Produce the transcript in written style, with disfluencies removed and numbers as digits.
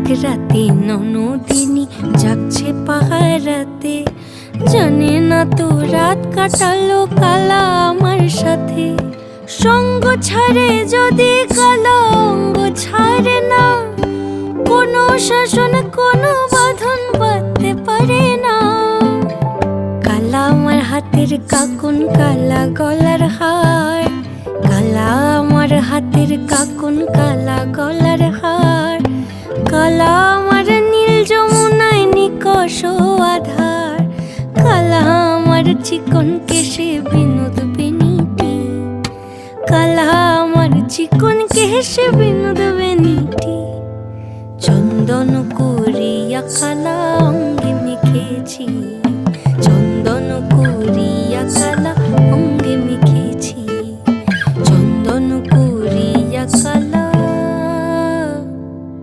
এক রাতে ননদিনী যাচ্ছে পাহারাতে, জানে না তো রাত কাটালো কালা আমার সাথে। সঙ্গ ছাড়ে যদি কালা অঙ্গ ছাড়ে না, কোনো শাসন কোনো বাঁধন বাঁধতে পারে না। কালা আমার হাতের কাকুন কালা গলার হার, কালা আমার হাতের কাকুন কালা গলার হার, কালা আমার নীল যমুনায় নিকষ আধার, কালা আমার চিকন কেশে বিনোদ বেনিটি, কালা আমার চিকন কেশে বিনোদ বেনিটি। চন্দন করিয়া কালা অঙ্গে মেখেছি।